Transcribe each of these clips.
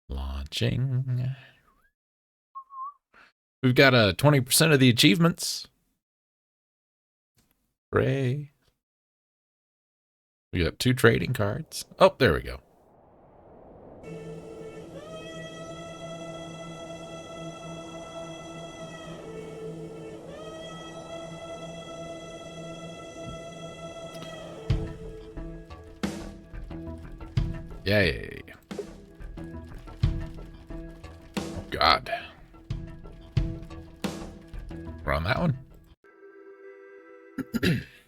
Launching. We've got 20% of the achievements. Hooray. We got 2 trading cards. Oh, there we go. Yay. Oh, God. We're on that one.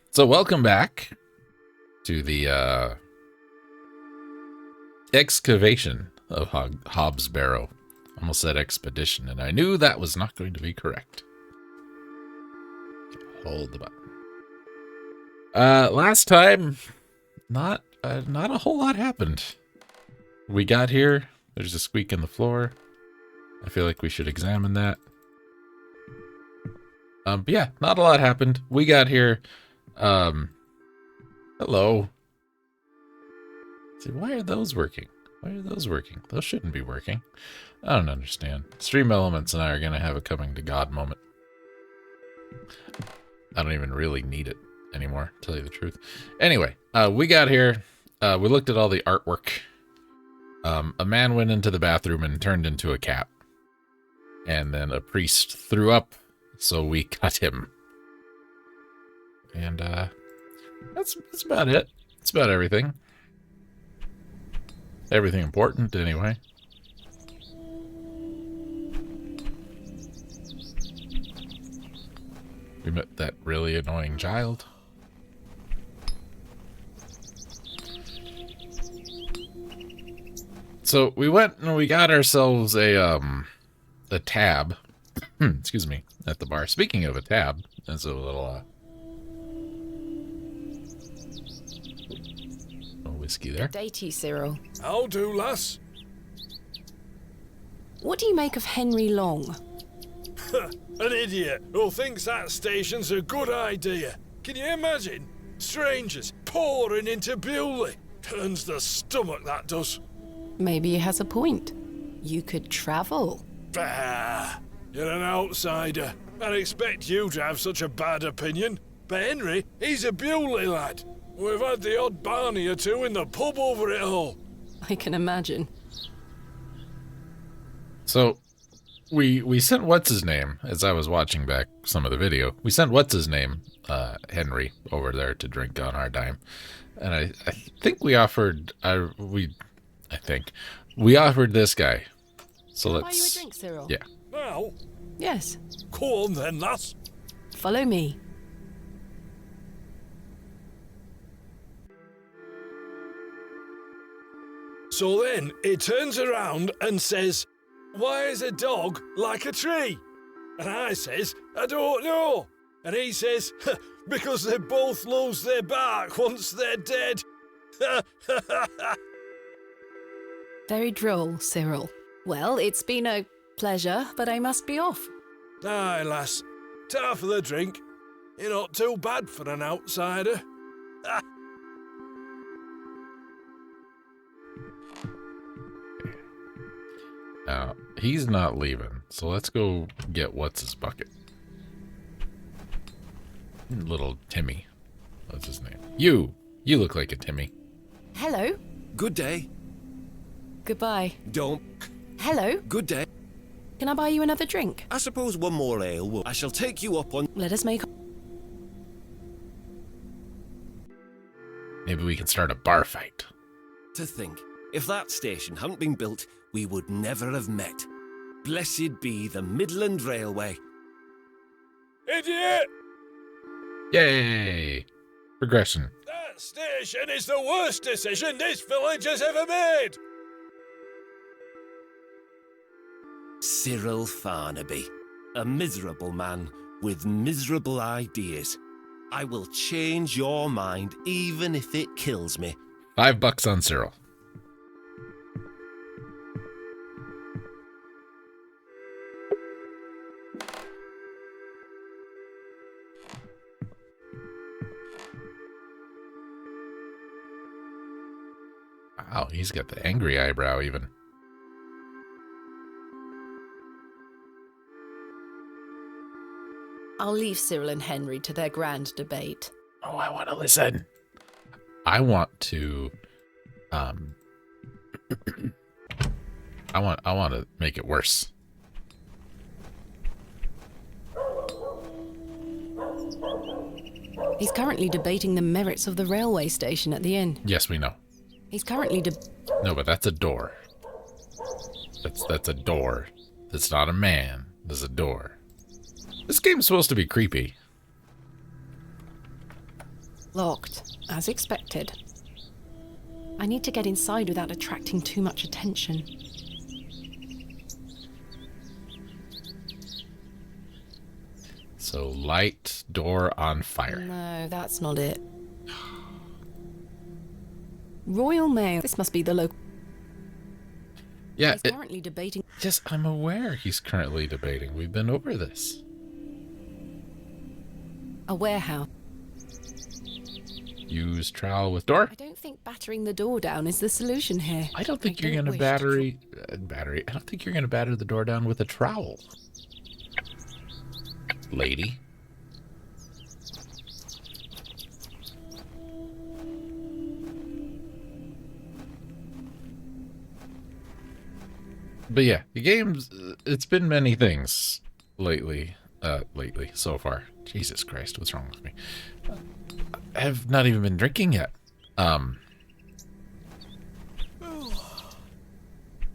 So welcome back to the Excavation of Hob's Barrow. Almost said expedition, and I knew that was not going to be correct. Hold the button. Last time, not a whole lot happened. We got here. There's a squeak in the floor. I feel like we should examine that. But yeah, not a lot happened. We got here. Hello. See, why are those working? Why are those working? Those shouldn't be working. I don't understand. Stream Elements and I are going to have a coming to God moment. I don't even really need it anymore, to tell you the truth. Anyway, we got here. We looked at all the artwork. A man went into the bathroom and turned into a cat. And then a priest threw up, so we cut him. And that's about it. That's about everything. Everything important, anyway. We met that really annoying child. So we went and we got ourselves a tab. Excuse me, at the bar. Speaking of a tab, there's a little whiskey there. Good day to you, Cyril. I'll do, lass. What do you make of Henry Long? An idiot who thinks that station's a good idea. Can you imagine? Strangers pouring into Bewley. Turns the stomach, that does. Maybe he has a point. You could travel. Bah! You're an outsider. I'd expect you to have such a bad opinion. But Henry, he's a Bewley lad. We've had the odd Barney or two in the pub over it all. I can imagine. So, we sent what's-his-name, as I was watching back some of the video, we sent what's-his-name, Henry, over there to drink on our dime. And I think we offered, we offered this guy. So Can I let's... buy you a drink, Cyril? Yeah. Now? Yes. Go on then, lass. Follow me. So then, he turns around and says, "Why is a dog like a tree?" And I says, "I don't know." And he says, "Because they both lose their bark once they're dead." Very droll, Cyril. Well, it's been a pleasure, but I must be off. Aye, lass. Ta for the drink. You're not too bad for an outsider. Now, he's not leaving, so let's go get what's-his-bucket. Little Timmy. What's his name? You look like a Timmy. Hello. Good day. Goodbye. Don't. Hello. Good day. Can I buy you another drink? I suppose one more ale will. I shall take you up on. Let us make... Maybe we can start a bar fight. To think, if that station hadn't been built, we would never have met. Blessed be the Midland Railway. Idiot! Yay! Progression. That station is the worst decision this village has ever made! Cyril Farnaby, a miserable man with miserable ideas. I will change your mind even if it kills me. $5 on Cyril. Wow, he's got the angry eyebrow even. I'll leave Cyril and Henry to their grand debate. Oh, I want to listen. I want to, I want to make it worse. He's currently debating the merits of the railway station at the inn. Yes, we know. He's currently No, but that's a door. That's a door. That's not a man. There's a door. This game's supposed to be creepy. locked, as expected. I need to get inside without attracting too much attention. So light, door on fire. No, that's not it. Royal Mail. This must be the local. Yeah, He's currently debating. yes, I'm aware he's currently debating. We've been over this. A warehouse. Use trowel with door. I don't think battering the door down is the solution here. I don't think you're don't gonna wish battery. I don't think you're gonna batter the door down with a trowel, lady. But yeah, the game's, it's been many things lately so far. Jesus Christ, what's wrong with me? I have not even been drinking yet. The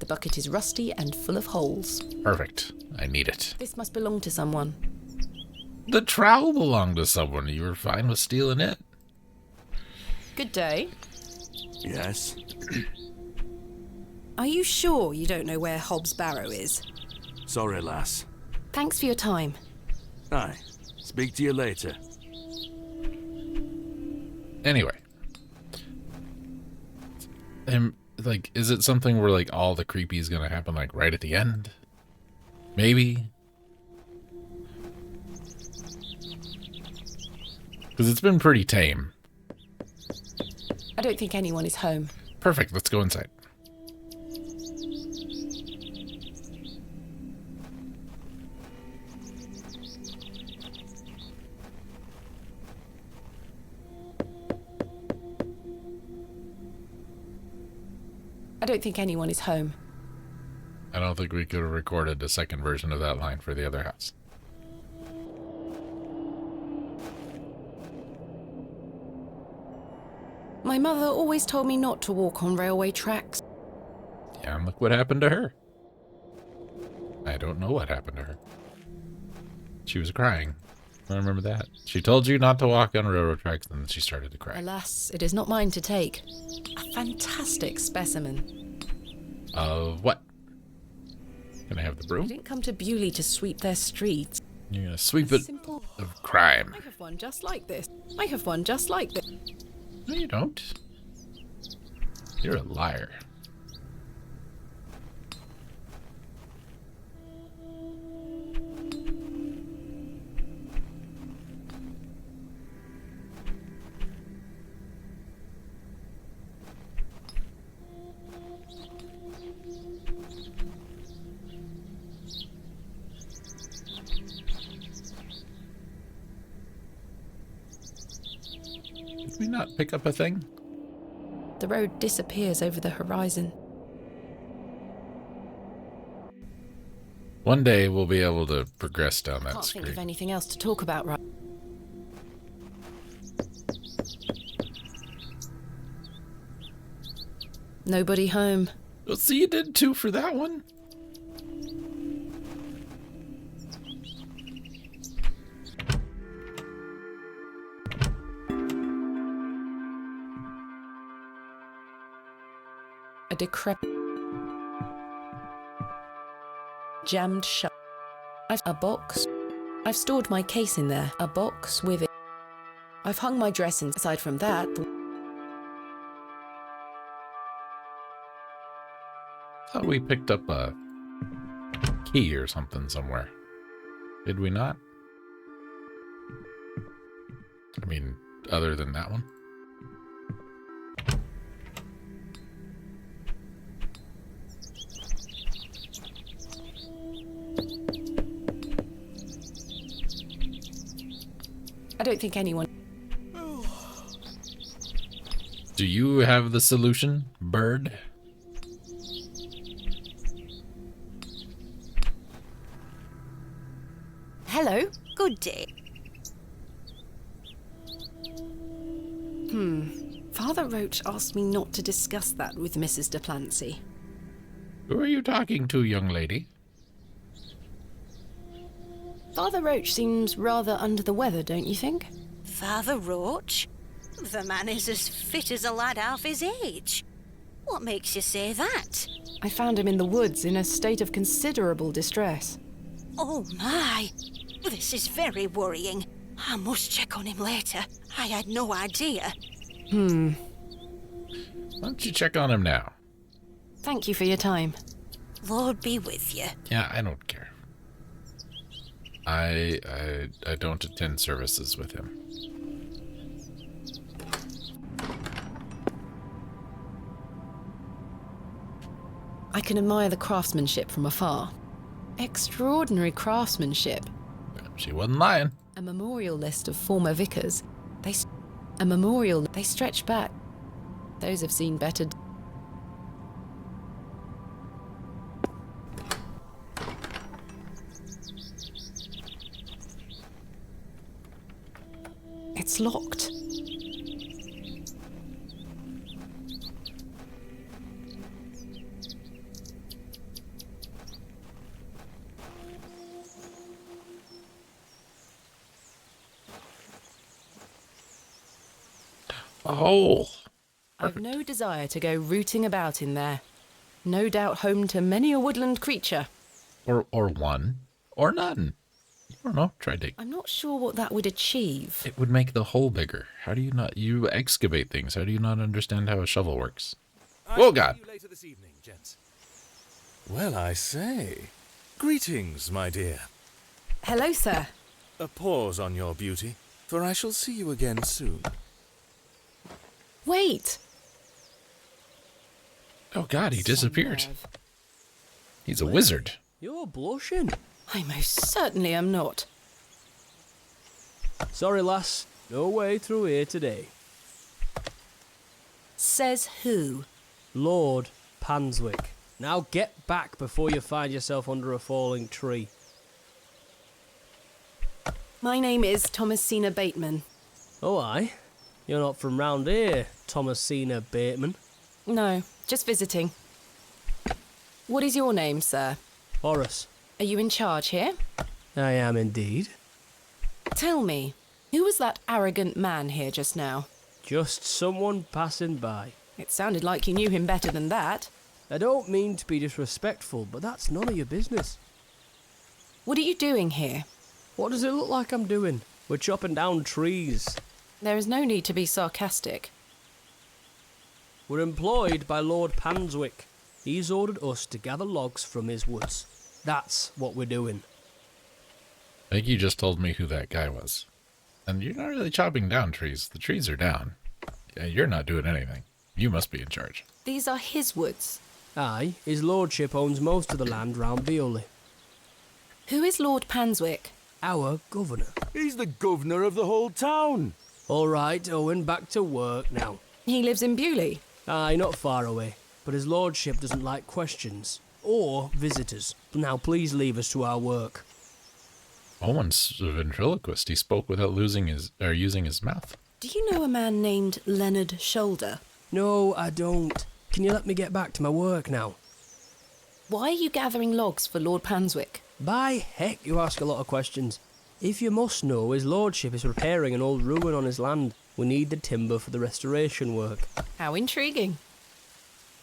bucket is rusty and full of holes. Perfect. I need it. This must belong to someone. The trowel belonged to someone. You were fine with stealing it. Good day. Yes? Are you sure you don't know where Hobbs Barrow is? Sorry, lass. Thanks for your time. Aye. Speak to you later. Anyway. Like, is it something where, like, all the creepy is gonna happen, like, right at the end? Maybe? Because it's been pretty tame. I don't think anyone is home. Perfect, let's go inside. I don't think anyone is home. I don't think we could have recorded a second version of that line for the other house. My mother always told me not to walk on railway tracks. Yeah, and look what happened to her. I don't know what happened to her. She was crying. I remember that. She told you not to walk on railroad tracks, and then she started to cry. Alas, it is not mine to take. A fantastic specimen. Of what? Can I have the I broom? didn't come to Bewley to sweep their streets. You're gonna sweep it Simple. of crime. I have one just like this. I have one just like this. No, you don't. You're a liar. Did we not pick up a thing? The road disappears over the horizon. One day we'll be able to progress down that Can't think of screen. anything else to talk about right. Nobody home. Well, see, you did two for that one. A decrepit, jammed shut. A box. I've stored my case in there. A box with it. I've hung my dress in. Aside from that, Thought we picked up a key or something somewhere. Did we not? I mean, other than that one. I don't think anyone... Do you have the solution, bird? Hello, good day. Father Roach asked me not to discuss that with Mrs. de Plancy. Who are you talking to, young lady? Father Roach seems rather under the weather, don't you think? Father Roach? The man is as fit as a lad half his age. What makes you say that? I found him in the woods in a state of considerable distress. Oh my! This is very worrying. I must check on him later. I had no idea. Why don't you check on him now? Thank you for your time. Lord be with you. Yeah, I don't care. I don't attend services with him. I can admire the craftsmanship from afar. Extraordinary craftsmanship. She wasn't lying. A memorial list of former vicars. They stretch back. Those have seen better. It's locked. Oh, I've no desire to go rooting about in there. No doubt home to many a woodland creature. or one, or none. I don't know. Try dig. I'm not sure what that would achieve. It would make the hole bigger. How do you not? You excavate things. How do you not understand how a shovel works? Oh God! See you later this evening, gents. Well, I say. Greetings, my dear. Hello, sir. A pause on your beauty, for I shall see you again soon. Wait! Oh God! He disappeared. Some nerve. He's a wizard. You're blushing. I most certainly am not. Sorry, lass. No way through here today. Says who? Lord Panswick. Now get back before you find yourself under a falling tree. My name is Thomasina Bateman. Oh, aye? You're not from round here, Thomasina Bateman. No, just visiting. What is your name, sir? Horace. Are you in charge here? I am indeed. Tell me, who was that arrogant man here just now? Just someone passing by. It sounded like you knew him better than that. I don't mean to be disrespectful, but that's none of your business. What are you doing here? What does it look like I'm doing? We're chopping down trees. There is no need to be sarcastic. We're employed by Lord Panswick. He's ordered us to gather logs from his woods. That's what we're doing. I think you just told me who that guy was. And you're not really chopping down trees. The trees are down. Yeah, you're not doing anything. You must be in charge. These are his woods. Aye, his lordship owns most of the land round Beorley. Who is Lord Panswick? Our governor. He's the governor of the whole town. All right, Owen, back to work now. He lives in Bewley. Aye, not far away. But his lordship doesn't like questions. Or visitors. Now please leave us to our work. Owen's a ventriloquist. He spoke without using his mouth. Do you know a man named Leonard Shoulder? No, I don't. Can you let me get back to my work now? Why are you gathering logs for Lord Panswick? By heck, you ask a lot of questions. If you must know, his lordship is repairing an old ruin on his land. We need the timber for the restoration work. How intriguing.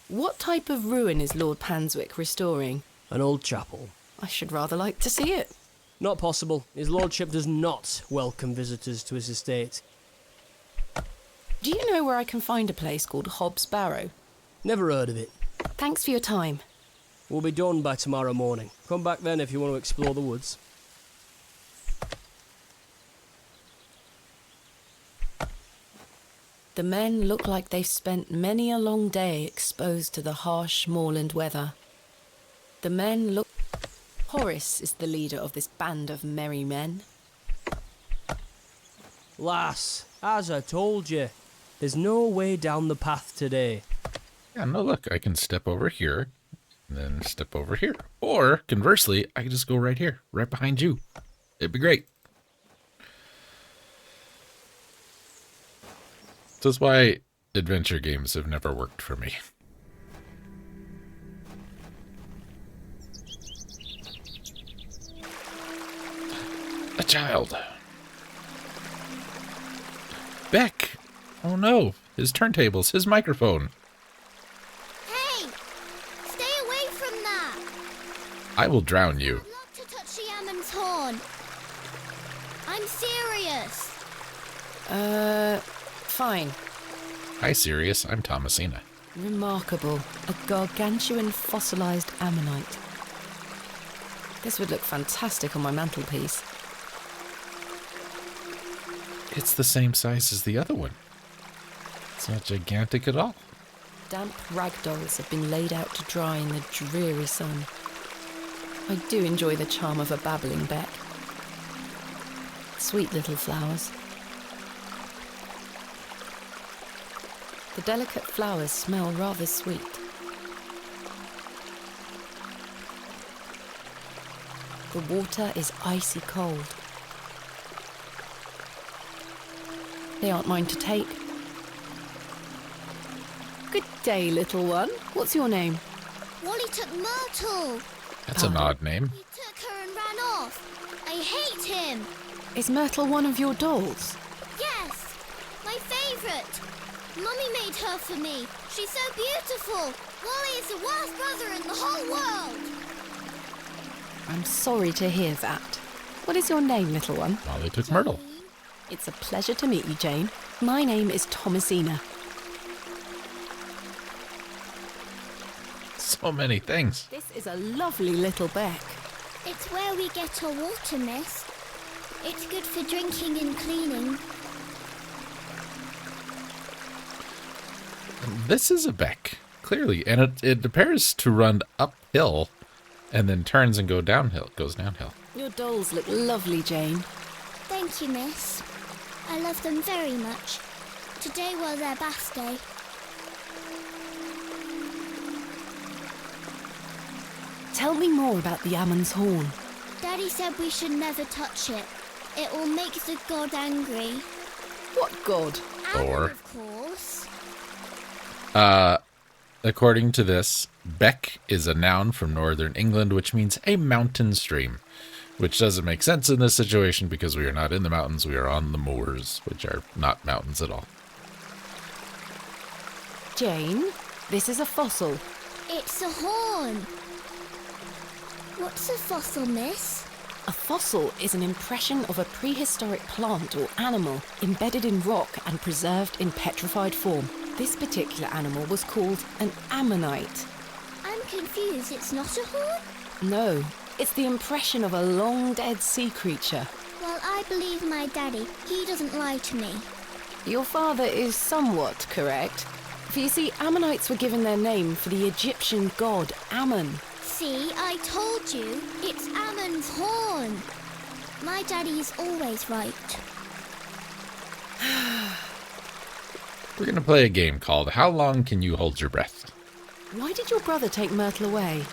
What type of ruin is Lord Panswick restoring? An old chapel. I should rather like to see it. Not possible. His lordship does not welcome visitors to his estate. Do you know where I can find a place called Hobbs Barrow? Never heard of it. Thanks for your time. We'll be done by tomorrow morning. Come back then if you want to explore the woods. The men look like they've spent many a long day exposed to the harsh moorland weather. The men look... Horace is the leader of this band of merry men. Lass, as I told you, there's no way down the path today. Yeah, no, look, I can step over here and then step over here. Or, conversely, I can just go right here, right behind you. It'd be great. This is why adventure games have never worked for me. A child. Beck. Oh no, his turntables, his microphone. Hey! Stay away from that! I will drown you. I'd love to touch the Ammon's horn. I'm serious. Fine. Hi, Sirius. I'm Thomasina. Remarkable. A gargantuan fossilized ammonite. This would look fantastic on my mantelpiece. It's the same size as the other one. It's not gigantic at all. Damp rag dolls have been laid out to dry in the dreary sun. I do enjoy the charm of a babbling beck. Sweet little flowers. The delicate flowers smell rather sweet. The water is icy cold. They aren't mine to take. Good day, little one. What's your name? Wally took Myrtle. That's an odd name. He took her and ran off. I hate him. Is Myrtle one of your dolls? Yes, my favourite. Mummy made her for me. She's so beautiful. Wally is the worst brother in the whole world. I'm sorry to hear that. What is your name, little one? Molly took Myrtle. It's a pleasure to meet you, Jane. My name is Thomasina. So many things. This is a lovely little beck. It's where we get our water, miss. It's good for drinking and cleaning. This is a beck, clearly, and it appears to run uphill and then turns and goes downhill. Your dolls look lovely, Jane. Thank you, miss. I love them very much. Today was their bath day. Tell me more about the Ammon's horn. Daddy said we should never touch it. It will make the god angry. What god? Thor. Ammon, of course. According to this, beck is a noun from northern England, which means a mountain stream, which doesn't make sense in this situation because we are not in the mountains, we are on the moors, which are not mountains at all. Jane, this is a fossil. It's a horn. What's a fossil, miss? A fossil is an impression of a prehistoric plant or animal embedded in rock and preserved in petrified form. This particular animal was called an ammonite. I'm confused. It's not a horn? No, it's the impression of a long-dead sea creature. Well, I believe my daddy. He doesn't lie to me. Your father is somewhat correct. For you see, ammonites were given their name for the Egyptian god Ammon. See, I told you. It's Ammon's horn. My daddy is always right. We're going to play a game called How Long Can You Hold Your Breath? Why did your brother take Myrtle away?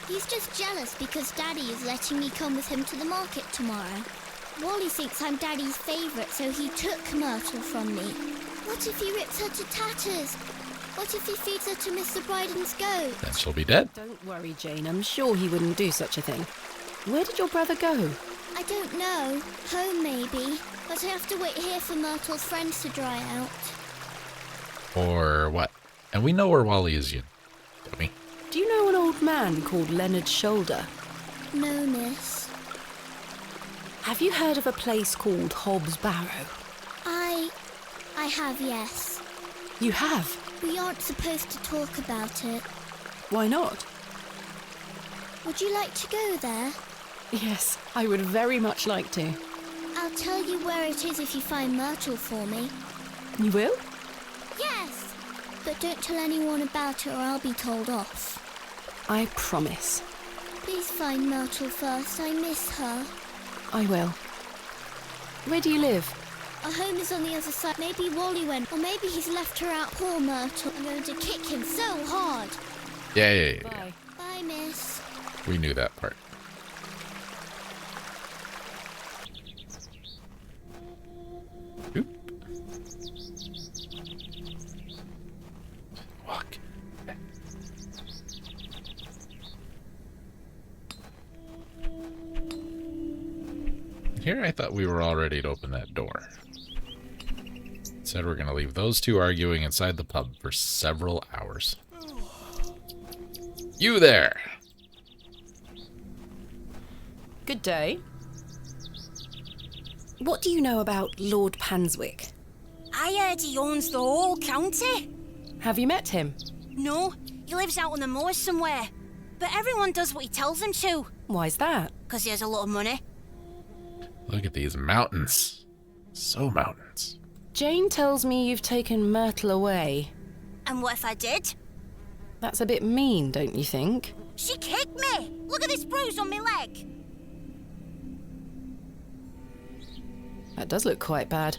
He's just jealous because Daddy is letting me come with him to the market tomorrow. Wally thinks I'm Daddy's favourite, so he took Myrtle from me. What if he rips her to tatters? What if he feeds her to Mr. Bryden's goat? Then she'll be dead. Don't worry, Jane. I'm sure he wouldn't do such a thing. Where did your brother go? I don't know. Home, maybe. But I have to wait here for Myrtle's friends to dry out. Or what? And we know where Wally is yet, don't we? Do you know an old man called Leonard Shoulder? No, miss. Have you heard of a place called Hobbs Barrow? I have, yes. You have? We aren't supposed to talk about it. Why not? Would you like to go there? Yes, I would very much like to. I'll tell you where it is if you find Myrtle for me. You will? Yes! But don't tell anyone about it or I'll be told off. I promise. Please find Myrtle first. I miss her. I will. Where do you live? Our home is on the other side. Maybe Wally went, or maybe he's left her out. Poor Myrtle. I'm going to kick him so hard. Yeah. Bye. Bye, miss. We knew that part. Oop. Walk. Here I thought we were all ready to open that door. Said we're going to leave those two arguing inside the pub for several hours. You there! Good day. What do you know about Lord Panswick? I heard he owns the whole county. Have you met him? No, he lives out on the moors somewhere. But everyone does what he tells them to. Why's that? 'Cause he has a lot of money. Look at these mountains. So mountains. Jane tells me you've taken Myrtle away. And what if I did? That's a bit mean, don't you think? She kicked me. Look at this bruise on my leg. That does look quite bad.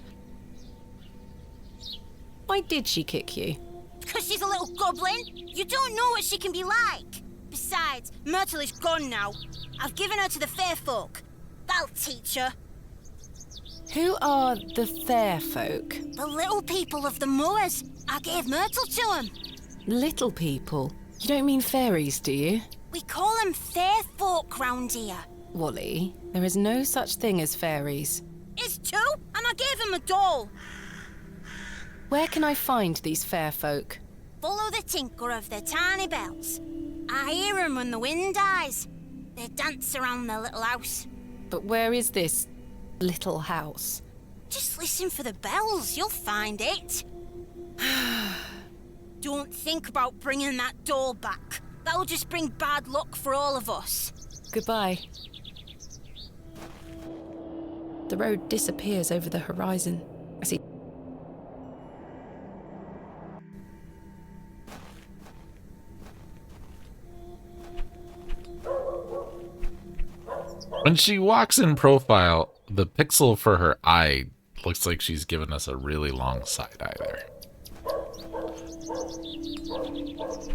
Why did she kick you? 'Cause she's a little goblin. You don't know what she can be like. Besides, Myrtle is gone now. I've given her to the fair folk. That'll teach her. Who are the fair folk? The little people of the moors. I gave Myrtle to them. Little people? You don't mean fairies, do you? We call them fair folk round here. Wally, there is no such thing as fairies. It's two, and I gave him a doll. Where can I find these fair folk? Follow the tinkle of their tiny bells. I hear them when the wind dies. They dance around their little house. But where is this little house? Just listen for the bells, you'll find it. Don't think about bringing that doll back. That'll just bring bad luck for all of us. Goodbye. The road disappears over the horizon. I see. When she walks in profile, the pixel for her eye looks like she's given us a really long side eye there.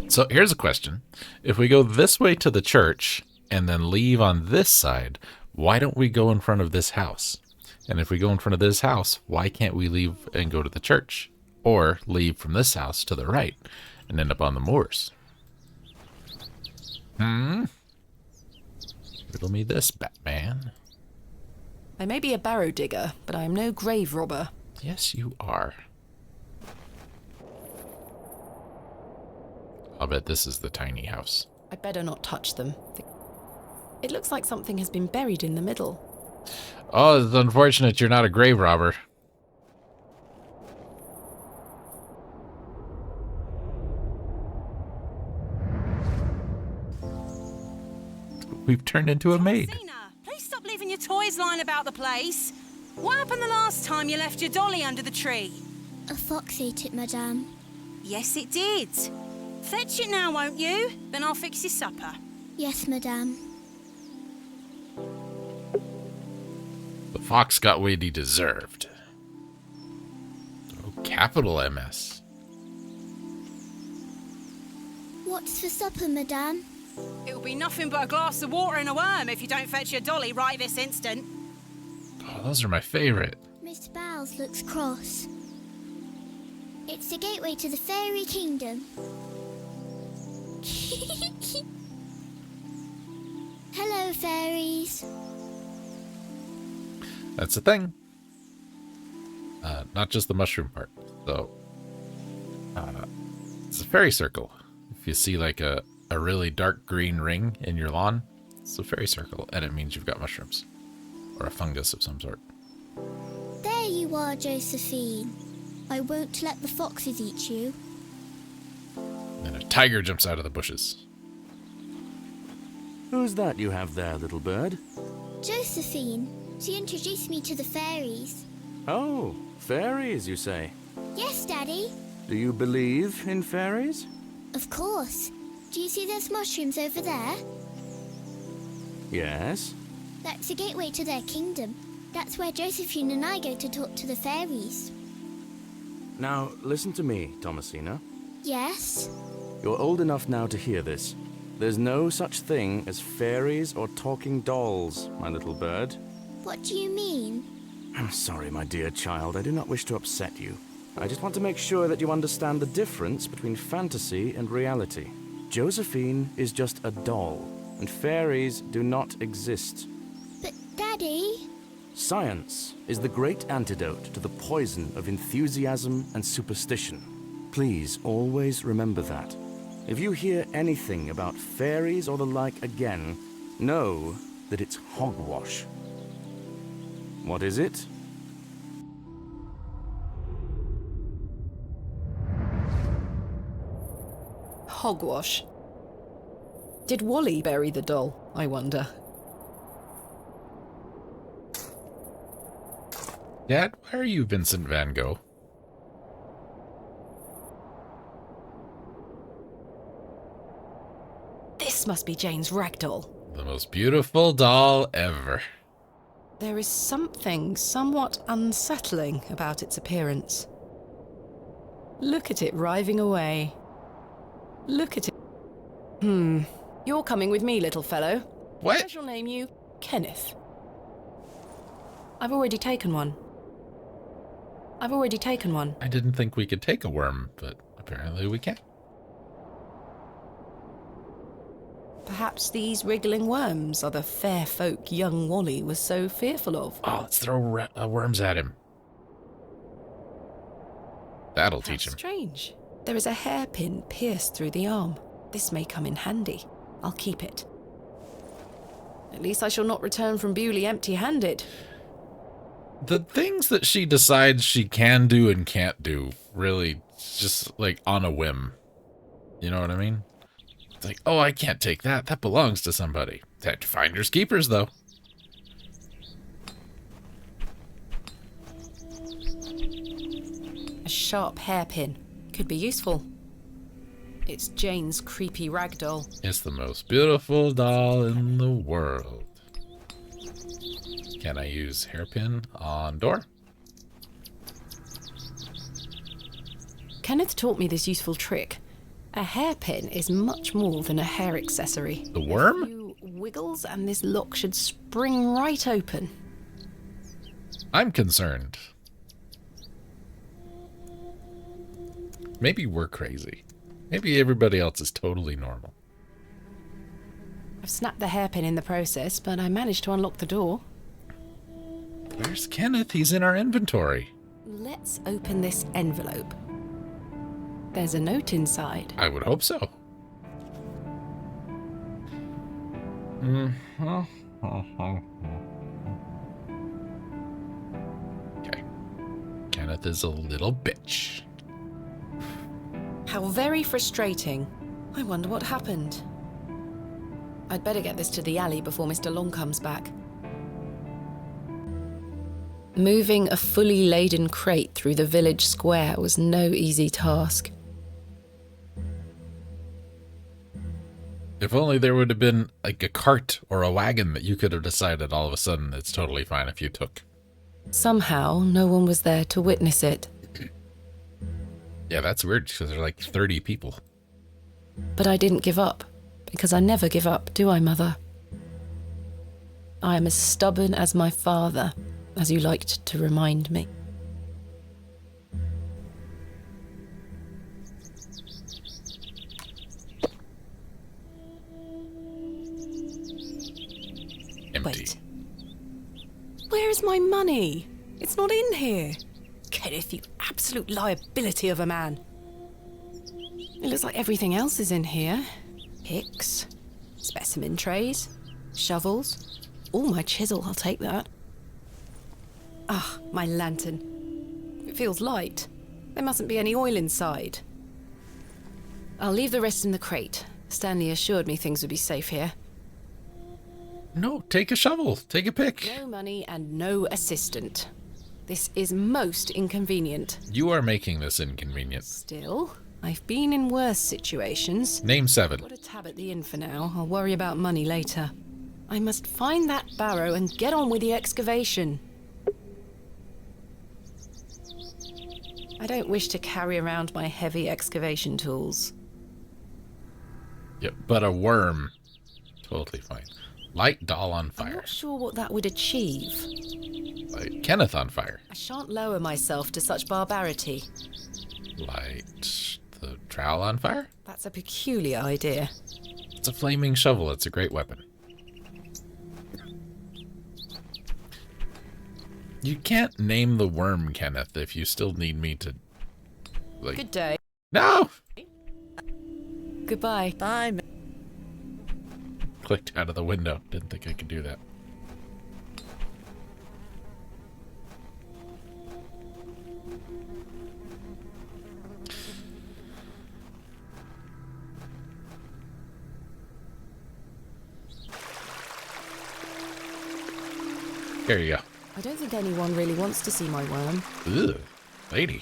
So here's a question. If we go this way to the church and then leave on this side, why don't we go in front of this house? And if we go in front of this house, why can't we leave and go to the church? Or leave from this house to the right and end up on the moors? Riddle me this, Batman. I may be a barrow digger, but I am no grave robber. Yes, you are. I'll bet this is the tiny house. I'd better not touch them. It looks like something has been buried in the middle. Oh, it's unfortunate you're not a grave robber. We've turned into a maid. Thomasina, please stop leaving your toys lying about the place. What happened the last time you left your dolly under the tree? A fox ate it, madame. Yes, it did. Fetch it now, won't you? Then I'll fix your supper. Yes, madame. The fox got what he deserved. Oh, capital MS. What's for supper, madame? It'll be nothing but a glass of water and a worm if you don't fetch your dolly right this instant. Oh, those are my favorite. Mr. Bowles looks cross. It's the gateway to the fairy kingdom. Hello, fairies. That's the thing. Not just the mushroom part. So, it's a fairy circle. If you see like a really dark green ring in your lawn, it's a fairy circle, and it means you've got mushrooms. Or a fungus of some sort. There you are, Josephine. I won't let the foxes eat you. And a tiger jumps out of the bushes. Who's that you have there, little bird? Josephine. She introduced me to the fairies. Oh, fairies, you say? Yes, Daddy. Do you believe in fairies? Of course. Do you see those mushrooms over there? Yes. That's the gateway to their kingdom. That's where Josephine and I go to talk to the fairies. Now, listen to me, Thomasina. Yes? You're old enough now to hear this. There's no such thing as fairies or talking dolls, my little bird. What do you mean? I'm sorry, my dear child. I do not wish to upset you. I just want to make sure that you understand the difference between fantasy and reality. Josephine is just a doll, and fairies do not exist. But, Daddy... Science is the great antidote to the poison of enthusiasm and superstition. Please always remember that. If you hear anything about fairies or the like again, know that it's hogwash. What is it? Hogwash. Did Wally bury the doll, I wonder? Dad, why are you Vincent van Gogh? This must be Jane's ragdoll. The most beautiful doll ever. There is something somewhat unsettling about its appearance. Look at it writhing away. Look at it. You're coming with me, little fellow. What? I shall name you Kenneth. I've already taken one. I didn't think we could take a worm, but apparently we can. Perhaps these wriggling worms are the fair folk young Wally was so fearful of. Oh, let's throw worms at him. That'll teach him. Strange. There is a hairpin pierced through the arm. This may come in handy. I'll keep it. At least I shall not return from Bewley empty-handed. The things that she decides she can do and can't do, really, just like on a whim. You know what I mean? It's like, oh, I can't take that. That belongs to somebody. That finders keepers, though. A sharp hairpin. Could be useful. It's Jane's creepy ragdoll. It's the most beautiful doll in the world. Can I use hairpin on door? Kenneth taught me this useful trick. A hairpin is much more than a hair accessory. The worm? A few wiggles and this lock should spring right open. I'm concerned. Maybe we're crazy. Maybe everybody else is totally normal. I've snapped the hairpin in the process, but I managed to unlock the door. Where's Kenneth? He's in our inventory. Let's open this envelope. There's a note inside. I would hope so. Okay. Kenneth is a little bitch. How very frustrating. I wonder what happened. I'd better get this to the alley before Mr. Long comes back. Moving a fully laden crate through the village square was no easy task. If only there would have been like a cart or a wagon that you could have decided all of a sudden it's totally fine if you took. Somehow, no one was there to witness it. Yeah, that's weird because there are like 30 people. But I didn't give up, because I never give up, do I, Mother? I am as stubborn as my father, as you liked to remind me. Empty. Wait. Where is my money? It's not in here. Kenneth, you absolute liability of a man. It looks like everything else is in here. Picks, specimen trays, shovels. Oh, my chisel, I'll take that. Ah, my lantern. It feels light. There mustn't be any oil inside. I'll leave the rest in the crate. Stanley assured me things would be safe here. No, take a shovel. Take a pick. No money and no assistant. This is most inconvenient. You are making this inconvenient. Still, I've been in worse situations. Name 7. Got a tab at the inn for now. I'll worry about money later. I must find that barrow and get on with the excavation. I don't wish to carry around my heavy excavation tools. Yep, but a worm. Totally fine. Light doll on I'm fire. not sure what that would achieve. Light Kenneth on fire. I shan't lower myself to such barbarity. Light the trowel on fire? That's a peculiar idea. It's a flaming shovel. It's a great weapon. You can't name the worm, Kenneth, if you still need me to... like... Good day. No! Goodbye. Bye. Clicked out of the window. Didn't think I could do that. Here you go. I don't think anyone really wants to see my worm. Ugh, lady.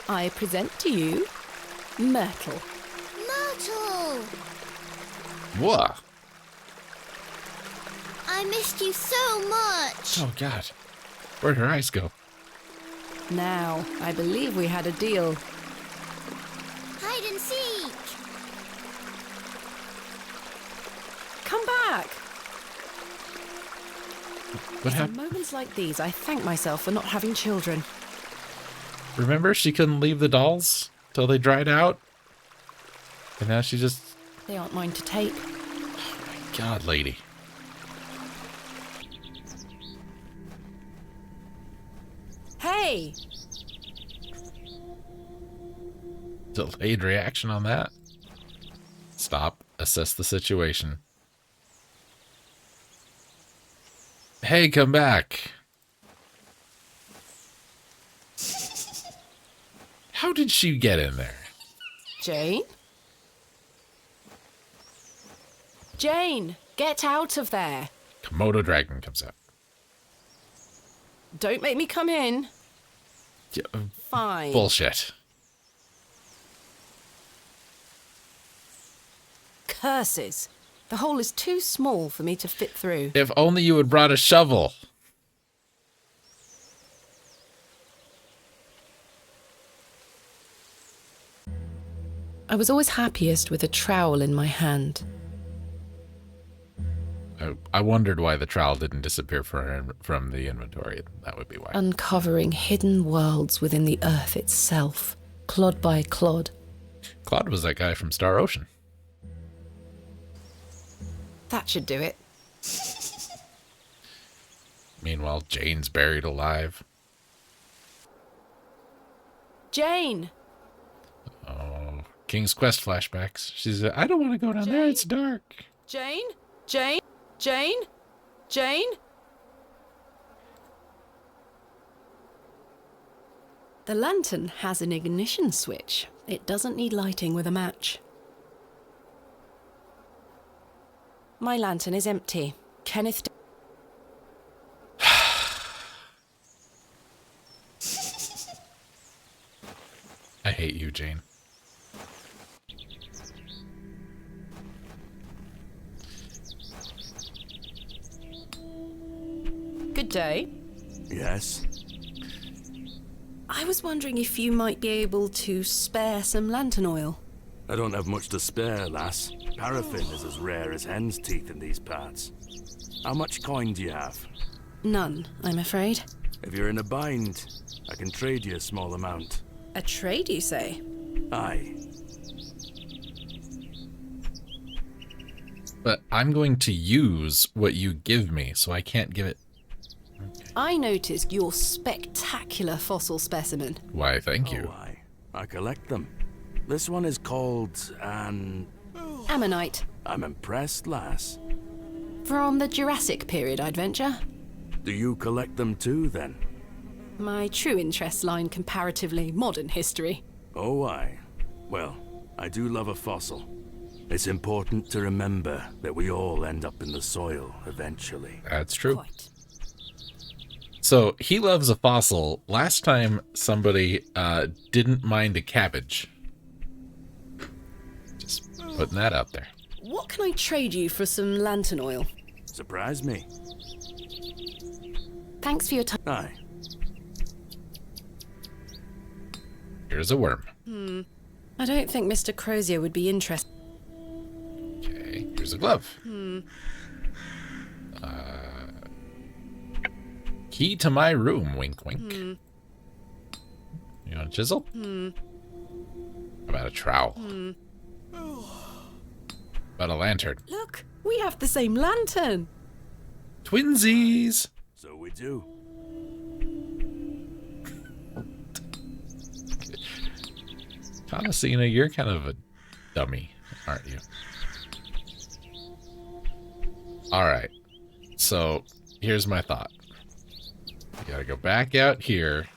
I present to you Myrtle. Myrtle! What? I missed you so much. Oh, God. Where'd her eyes go? Now, I believe we had a deal. Hide and seek. Come back! What At happened? moments like these, I thank myself for not having children. Remember, she couldn't leave the dolls till they dried out? And now she just... They aren't mine to take. God, lady. Hey! Delayed reaction on that. Stop. Assess the situation. Hey, come back. How did she get in there? Jane? Jane, get out of there. Komodo dragon comes out. Don't make me come in. Yeah, Fine. bullshit. Curses. The hole is too small for me to fit through. If only you had brought a shovel. I was always happiest with a trowel in my hand. I wondered why the trowel didn't disappear from the inventory. That would be why. Uncovering hidden worlds within the earth itself, clod by clod. Claude was that guy from Star Ocean. That should do it. Meanwhile, Jane's buried alive. Jane! Oh, King's Quest flashbacks. She's I don't want to go down there. It's dark. Jane? Jane? Jane? Jane? The lantern has an ignition switch. It doesn't need lighting with a match. My lantern is empty. Kenneth... I hate you, Jane. Good day. Yes? I was wondering if you might be able to spare some lantern oil. I don't have much to spare, lass. Paraffin is as rare as hen's teeth in these parts. How much coin do you have? None, I'm afraid. If you're in a bind, I can trade you a small amount. A trade, you say? Aye. But I'm going to use what you give me, so I can't give it. I noticed your spectacular fossil specimen. Why, thank you. Oh, aye. I collect them. This one is called an... Ammonite. I'm impressed, lass. From the Jurassic period, I'd venture. Do you collect them too, then? My true interests lie in comparatively modern history. Oh, aye. Well, I do love a fossil. It's important to remember that we all end up in the soil eventually. That's true. Quite. So he loves a fossil. Last time somebody didn't mind a cabbage. Just putting that out there. What can I trade you for some lantern oil? Surprise me. Thanks for your time. Aye. Here's a worm. I don't think Mr. Crozier would be interested. Okay, here's a glove. Key to my room, wink wink. You want a chisel? How about a trowel? How about a lantern? Look, we have the same lantern. Twinsies! So we do. Thomasina, you're kind of a dummy, aren't you? Alright, so here's my thought. We gotta go back out here.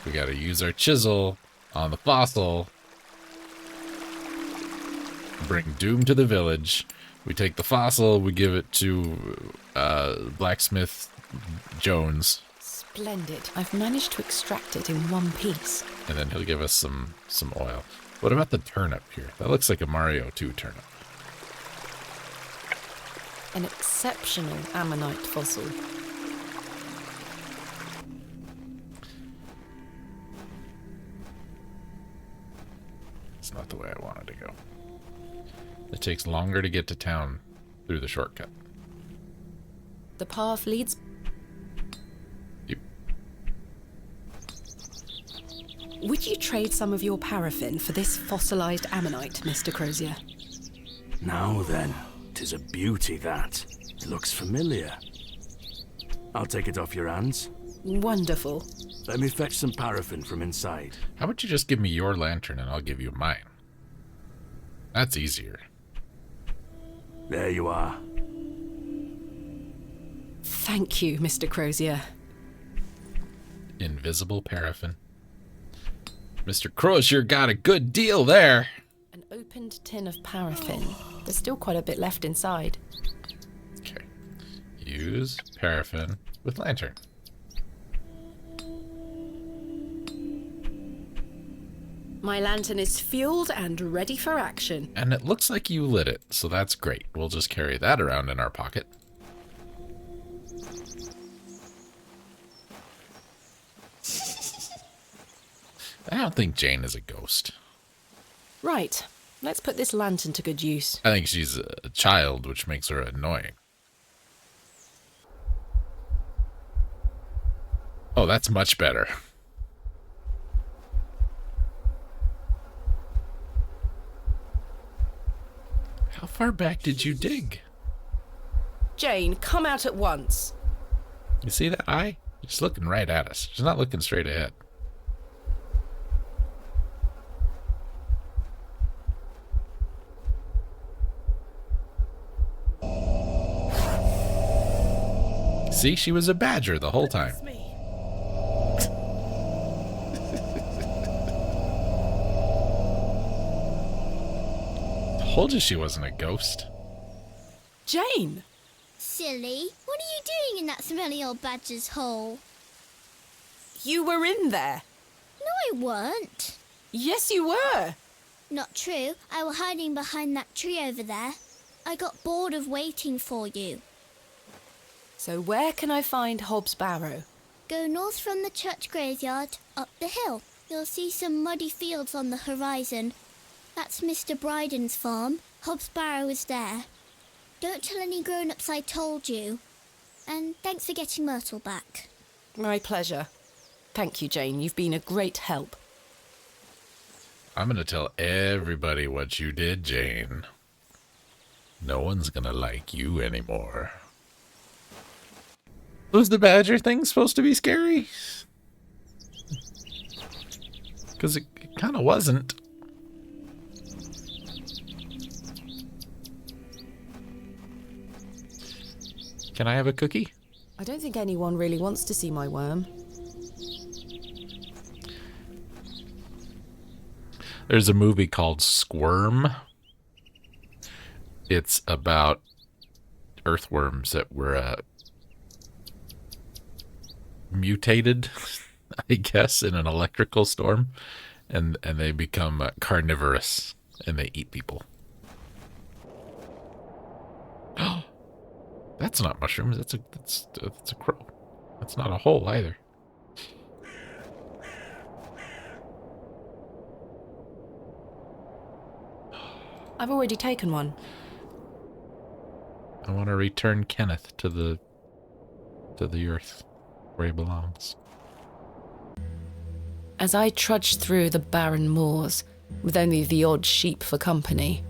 We gotta use our chisel on the fossil. Bring Doom to the village. We take the fossil, we give it to Blacksmith Jones. Splendid. I've managed to extract it in one piece. And then he'll give us some oil. What about the turnip here? That looks like a Mario 2 turnip. An exceptional ammonite fossil. It's not the way I wanted to go. It takes longer to get to town through the shortcut. The path leads... Yep. Would you trade some of your paraffin for this fossilized ammonite, Mr. Crozier? Now then, 'tis a beauty that. It looks familiar. I'll take it off your hands. Wonderful. Let me fetch some paraffin from inside. How about you just give me your lantern and I'll give you mine? That's easier. There you are. Thank you, Mr. Crozier. Invisible paraffin. Mr. Crozier got a good deal there. An opened tin of paraffin. There's still quite a bit left inside. Okay. Use paraffin with lantern. My lantern is fueled and ready for action. And it looks like you lit it, so that's great. We'll just carry that around in our pocket. I don't think Jane is a ghost. Right. Let's put this lantern to good use. I think she's a child, which makes her annoying. Oh, that's much better. How far back did you dig? Jane, come out at once. You see that eye? She's looking right at us. She's not looking straight ahead. See, she was a badger the whole time. Told you she wasn't a ghost. Jane! Silly, what are you doing in that smelly old badger's hole? You were in there. No, I weren't. Yes, you were. Not true. I was hiding behind that tree over there. I got bored of waiting for you. So where can I find Hob's Barrow? Go north from the church graveyard, up the hill. You'll see some muddy fields on the horizon. That's Mr. Bryden's farm. Hob's Barrow is there. Don't tell any grown-ups I told you. And thanks for getting Myrtle back. My pleasure. Thank you, Jane. You've been a great help. I'm gonna tell everybody what you did, Jane. No one's gonna like you anymore. Was the badger thing supposed to be scary? Because it kind of wasn't. Can I have a cookie? I don't think anyone really wants to see my worm. There's a movie called Squirm. It's about earthworms that were mutated, I guess, in an electrical storm, and they become carnivorous and they eat people. That's not mushrooms. That's a crow. That's not a hole either. I've already taken one. I want to return Kenneth to the earth where he belongs. As I trudged through the barren moors, with only the odd sheep for company,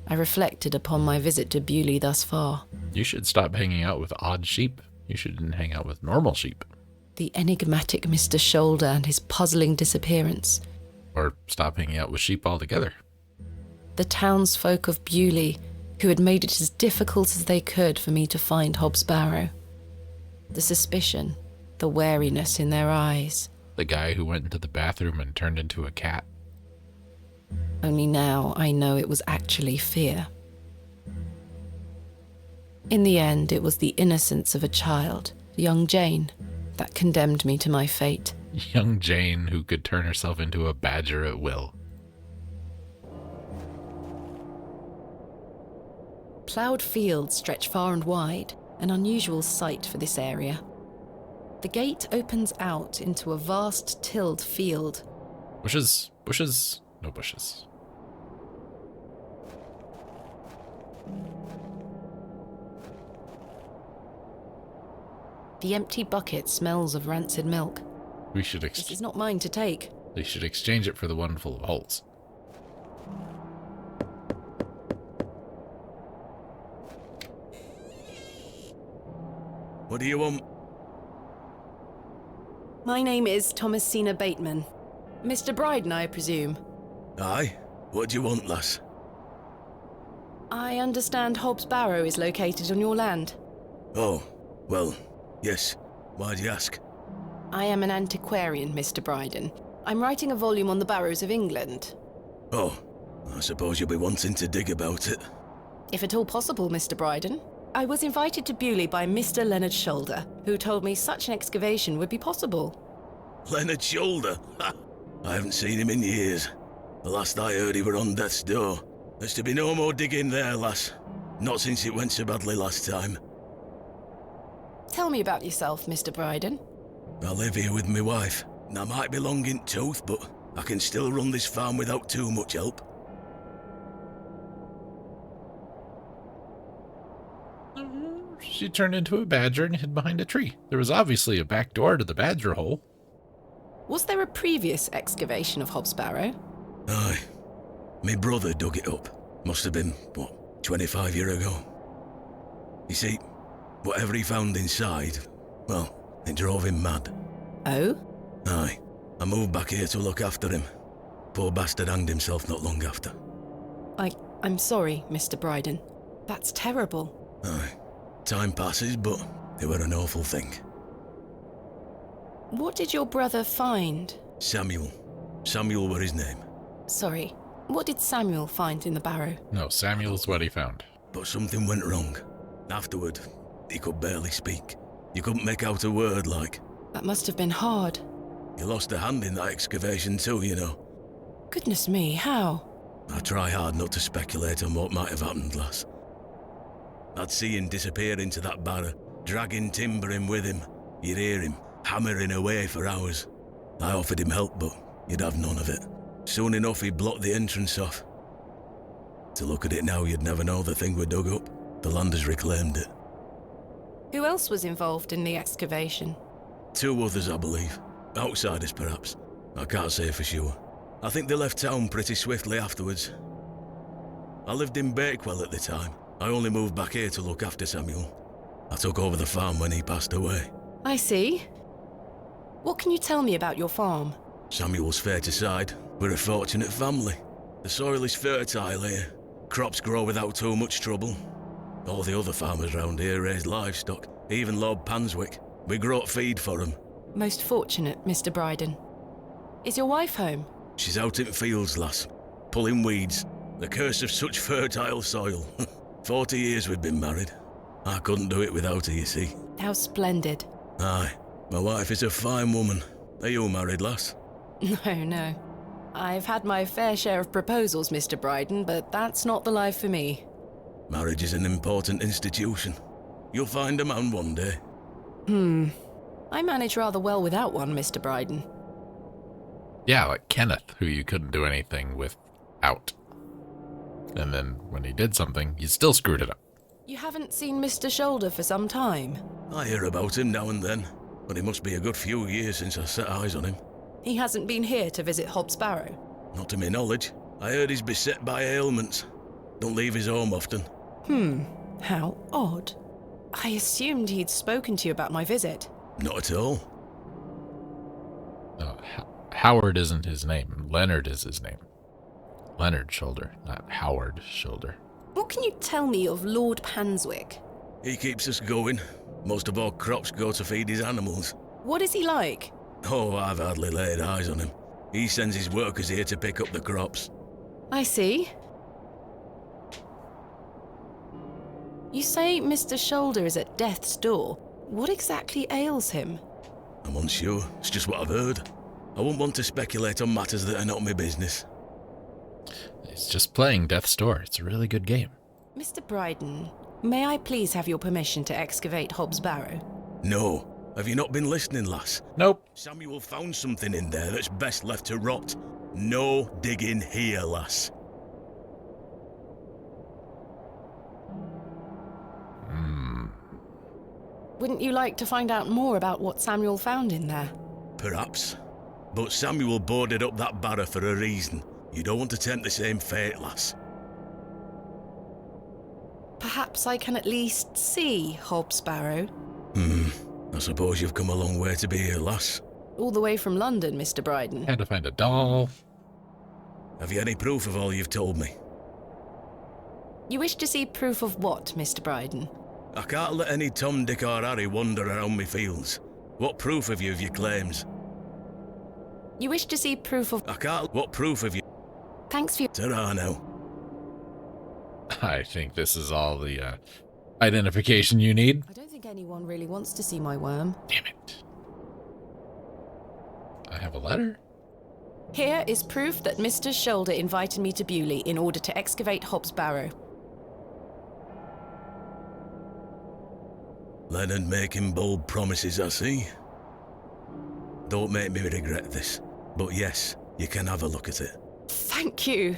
I reflected upon my visit to Bewley thus far. You should stop hanging out with odd sheep. You should hang out with normal sheep. The enigmatic Mr. Shoulder and his puzzling disappearance. Or stop hanging out with sheep altogether. The townsfolk of Bewley, who had made it as difficult as they could for me to find Hobbs Barrow. The suspicion, the wariness in their eyes. The guy who went into the bathroom and turned into a cat. Only now I know it was actually fear. In the end, it was the innocence of a child, young Jane, that condemned me to my fate. Young Jane who could turn herself into a badger at will. Ploughed fields stretch far and wide, an unusual sight for this area. The gate opens out into a vast tilled field. Bushes, no bushes. The empty bucket smells of rancid milk. This is not mine to take. They should exchange it for the one full of holes. What do you want? My name is Thomasina Bateman. Mr. Bryden, I presume. Aye? What do you want, lass? I understand Hobbs Barrow is located on your land. Oh, well, yes. Why'd you ask? I am an antiquarian, Mr. Bryden. I'm writing a volume on the Barrows of England. Oh, I suppose you'll be wanting to dig about it. If at all possible, Mr. Bryden. I was invited to Bewley by Mr. Leonard Shoulder, who told me such an excavation would be possible. Leonard Shoulder? Ha! I haven't seen him in years. The last I heard he were on death's door. There's to be no more digging there, lass. Not since it went so badly last time. Tell me about yourself, Mr. Bryden. I live here with my wife, and I might be long in tooth, but I can still run this farm without too much help. She turned into a badger and hid behind a tree. There was obviously a back door to the badger hole. Was there a previous excavation of Hobbs Barrow? Aye. My brother dug it up. Must have been, 25 years ago. You see, whatever he found inside, well, it drove him mad. Oh? Aye. I moved back here to look after him. Poor bastard hanged himself not long after. I'm sorry, Mr. Bryden. That's terrible. Aye. Time passes, but it were an awful thing. What did your brother find? Samuel. Samuel were his name. Sorry, what did Samuel find in the barrow? No, Samuel's what he found. But something went wrong. Afterward, he could barely speak. You couldn't make out a word, like. That must have been hard. He lost a hand in that excavation too, you know. Goodness me, how? I try hard not to speculate on what might have happened, lass. I'd see him disappear into that barrow, dragging timber in with him. You'd hear him hammering away for hours. I offered him help, but he'd have none of it. Soon enough, he blocked the entrance off. To look at it now, you'd never know the thing we dug up. The land has reclaimed it. Who else was involved in the excavation? 2 others, I believe. Outsiders, perhaps. I can't say for sure. I think they left town pretty swiftly afterwards. I lived in Bakewell at the time. I only moved back here to look after Samuel. I took over the farm when he passed away. I see. What can you tell me about your farm? Samuel's fair to side. We're a fortunate family. The soil is fertile here. Crops grow without too much trouble. All the other farmers round here raise livestock. Even Lord Panswick. We grow feed for him. Most fortunate, Mr. Bryden. Is your wife home? She's out in fields, lass. Pulling weeds. The curse of such fertile soil. 40 years we've been married. I couldn't do it without her, you see. How splendid. Aye. My wife is a fine woman. Are you married, lass? No. I've had my fair share of proposals, Mr. Bryden, but that's not the life for me. Marriage is an important institution. You'll find a man one day. I manage rather well without one, Mr. Bryden. Yeah, like Kenneth, who you couldn't do anything with out. And then when he did something, he still screwed it up. You haven't seen Mr. Shoulder for some time. I hear about him now and then, but it must be a good few years since I set eyes on him. He hasn't been here to visit Hobbs Barrow. Not to my knowledge. I heard he's beset by ailments. Don't leave his home often. How odd. I assumed he'd spoken to you about my visit. Not at all. Howard isn't his name. Leonard is his name. Leonard Shoulder, not Howard Shoulder. What can you tell me of Lord Panswick? He keeps us going. Most of our crops go to feed his animals. What is he like? Oh, I've hardly laid eyes on him. He sends his workers here to pick up the crops. I see. You say Mr. Shoulder is at death's door. What exactly ails him? I'm unsure. It's just what I've heard. I wouldn't want to speculate on matters that are not my business. He's just playing Death's Door. It's a really good game. Mr. Bryden, may I please have your permission to excavate Hobbs Barrow? No. Have you not been listening, lass? Nope. Samuel found something in there that's best left to rot. No digging here, lass. Wouldn't you like to find out more about what Samuel found in there? Perhaps. But Samuel boarded up that barrow for a reason. You don't want to tempt the same fate, lass. Perhaps I can at least see Hobbs Barrow. I suppose you've come a long way to be here, lass. All the way from London, Mr. Bryden. Had to find a doll. Have you any proof of all you've told me? You wish to see proof of what, Mr. Bryden? I can't let any Tom, Dick or Harry wander around me fields. What proof have you of your claims? You wish to see proof of... I can't... What proof have you... Thanks for your... Ta-ra now. I think this is all the identification you need. I don't think anyone really wants to see my worm. Damn it. I have a letter. Here is proof that Mr. Shoulder invited me to Bewley in order to excavate Hobbs Barrow. Leonard making bold promises, I see. Don't make me regret this. But yes, you can have a look at it. Thank you.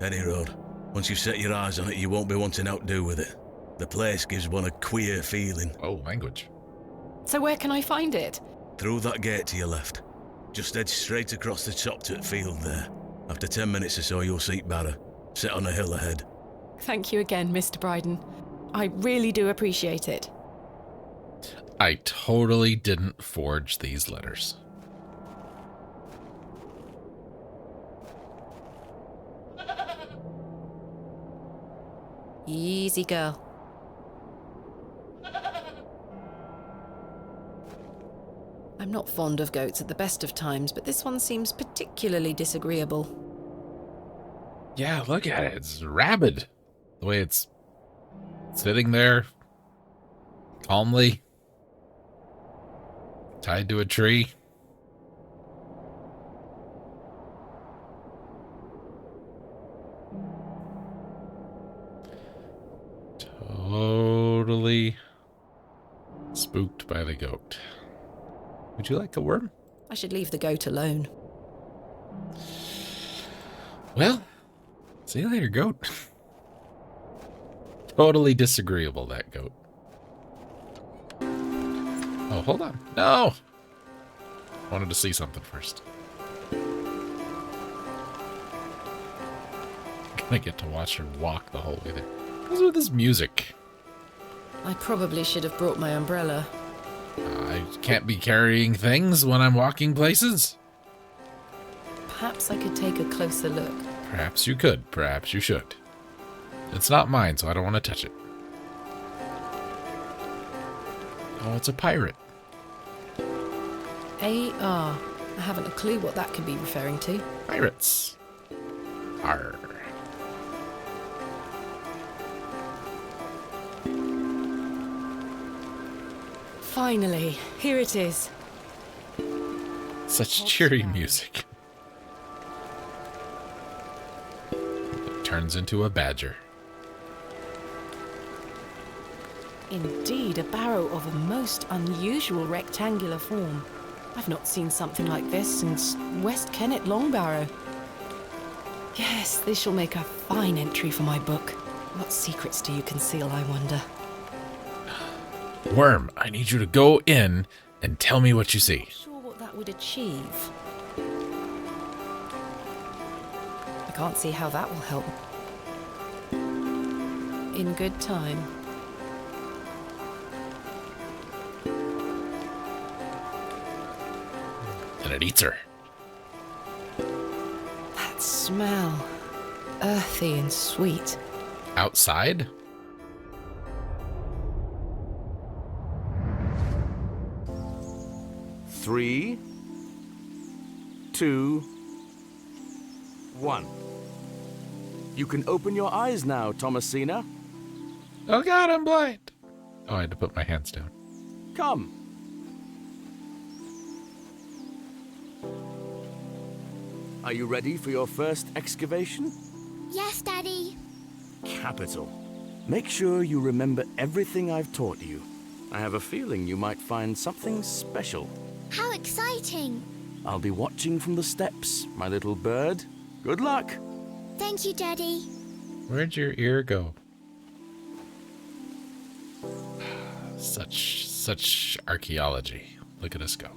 Any road. Once you've set your eyes on it, you won't be wanting to outdo with it. The place gives one a queer feeling. Oh, language. So where can I find it? Through that gate to your left. Just head straight across the top to the field there. After 10 minutes or so, you'll see Barrow. Sit on a hill ahead. Thank you again, Mr. Bryden. I really do appreciate it. I totally didn't forge these letters. Easy, girl. I'm not fond of goats at the best of times, but this one seems particularly disagreeable. Yeah, look at it. It's rabid. The way it's sitting there calmly, tied to a tree. Totally spooked by the goat. Would you like a worm? I should leave the goat alone. Well, see you later, goat. Totally disagreeable, that goat. Oh, hold on. No! Wanted to see something first. Gonna get to watch her walk the whole way there. What's with this music? I probably should have brought my umbrella. I can't be carrying things when I'm walking places. Perhaps I could take a closer look. Perhaps you could. Perhaps you should. It's not mine, so I don't want to touch it. Oh, it's a pirate. A.R. I haven't a clue what that could be referring to. Pirates. Arr. Finally, here it is. Such cheery music. It turns into a badger. Indeed, a barrow of a most unusual rectangular form. I've not seen something like this since West Kennet Long Barrow. Yes, this shall make a fine entry for my book. What secrets do you conceal, I wonder? Worm, I need you to go in and tell me what you see. Not sure what that would achieve. I can't see how that will help. In good time. And it eats her. That smell. Earthy and sweet. Outside? Three, 2, 1. You can open your eyes now, Thomasina. Oh god, I'm blind. Oh, I had to put my hands down. Come. Are you ready for your first excavation? Yes, Daddy. Capital. Make sure you remember everything I've taught you. I have a feeling you might find something special. How exciting. I'll be watching from the steps, my little bird. Good luck. Thank you, Daddy. Where'd your ear go? Such archaeology. Look at us go.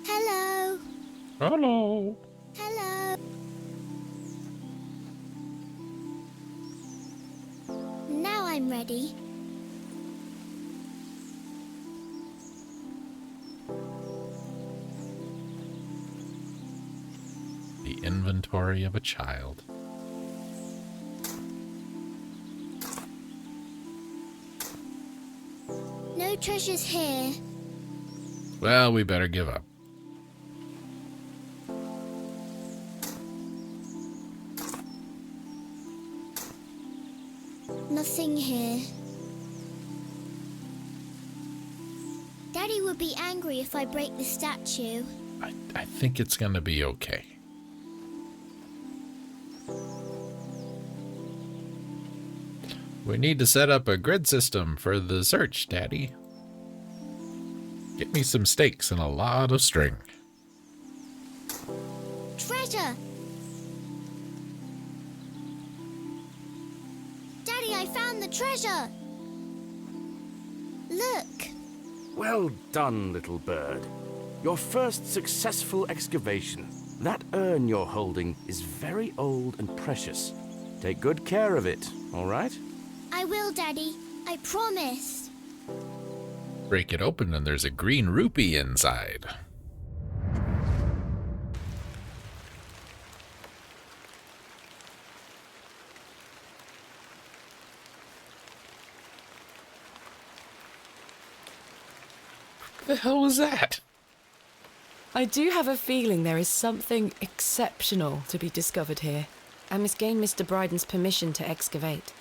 Hello. Hello. Hello. Now I'm ready. The inventory of a child. No treasures here. Well, we better give up. Nothing here. Daddy would be angry if I break the statue. I think it's gonna be okay. We need to set up a grid system for the search, Daddy. Get me some stakes and a lot of string. Treasure! Daddy, I found the treasure! Look! Well done, little bird. Your first successful excavation. That urn you're holding is very old and precious. Take good care of it, all right? I will, Daddy. I promise. Break it open and there's a green rupee inside. What the hell was that? I do have a feeling there is something exceptional to be discovered here. I must gain Mr. Bryden's permission to excavate.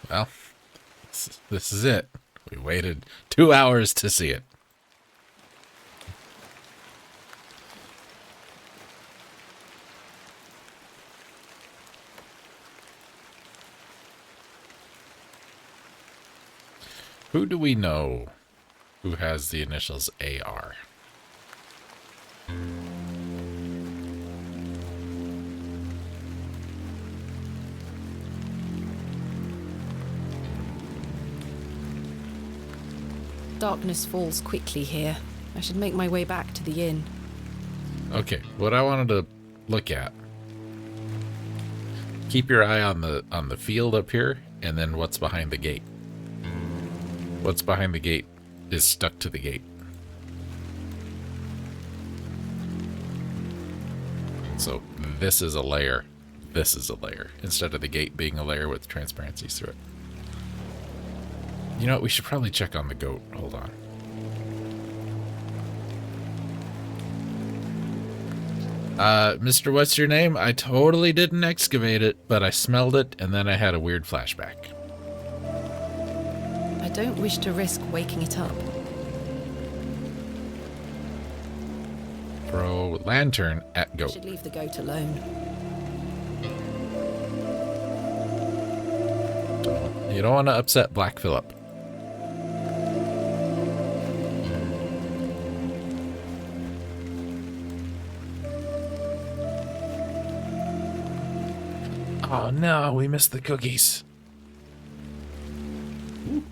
Well, this is it. We waited 2 hours to see it. Who do we know who has the initials AR? Darkness falls quickly here. I should make my way back to the inn. Okay, what I wanted to look at. Keep your eye on the field up here, and then what's behind the gate. What's behind the gate is stuck to the gate. So this is a layer. This is a layer, instead of the gate being a layer with transparencies through it. You know what? We should probably check on the goat. Hold on. Mr. What's your name? I totally didn't excavate it, but I smelled it, and then I had a weird flashback. I don't wish to risk waking it up. Throw lantern at I goat. should leave the goat alone. You don't want to upset Black Phillip. Oh no, we missed the cookies. Ooh.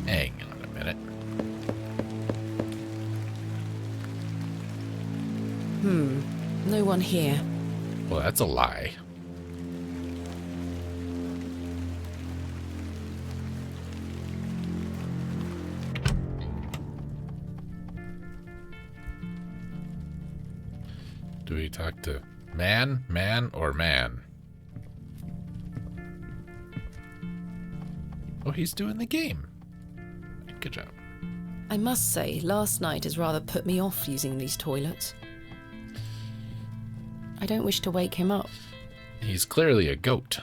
Hang on a minute. No one here. Well, that's a lie. Do we talk to man, or man? Oh, he's doing the game. Good job. I must say, last night has rather put me off using these toilets. I don't wish to wake him up. He's clearly a goat.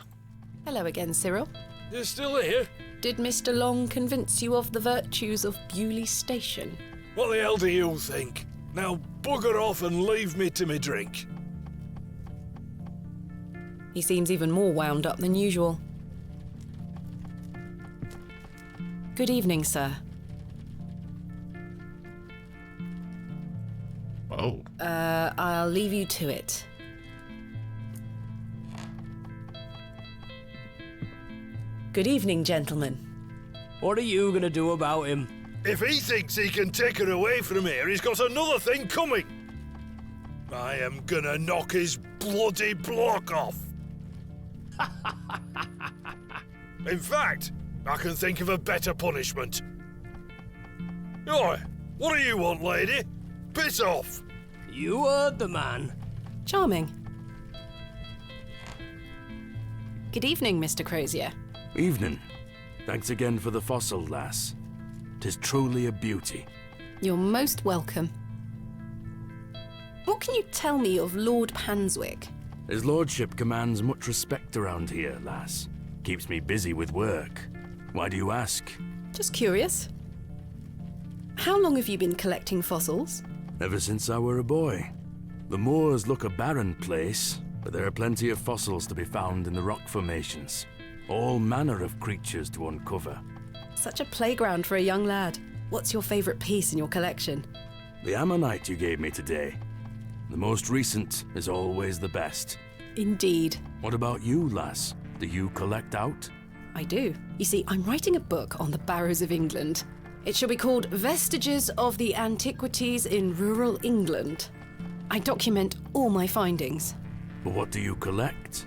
Hello again, Cyril. You're still here? Did Mr. Long convince you of the virtues of Bewley Station? What the hell do you think? Now bugger off and leave me to me drink. He seems even more wound up than usual. Good evening, sir. Oh. I'll leave you to it. Good evening, gentlemen. What are you gonna do about him? If he thinks he can take her away from here, he's got another thing coming. I am gonna knock his bloody block off. In fact, I can think of a better punishment. Oi, what do you want, lady? Piss off! You heard the man. Charming. Good evening, Mr. Crozier. Evening. Thanks again for the fossil, lass. 'Tis truly a beauty. You're most welcome. What can you tell me of Lord Panswick? His lordship commands much respect around here, lass. Keeps me busy with work. Why do you ask? Just curious. How long have you been collecting fossils? Ever since I were a boy. The moors look a barren place, but there are plenty of fossils to be found in the rock formations. All manner of creatures to uncover. Such a playground for a young lad. What's your favourite piece in your collection? The ammonite you gave me today. The most recent is always the best. Indeed. What about you, lass? Do you collect out? I do. You see, I'm writing a book on the Barrows of England. It shall be called Vestiges of the Antiquities in Rural England. I document all my findings. But what do you collect?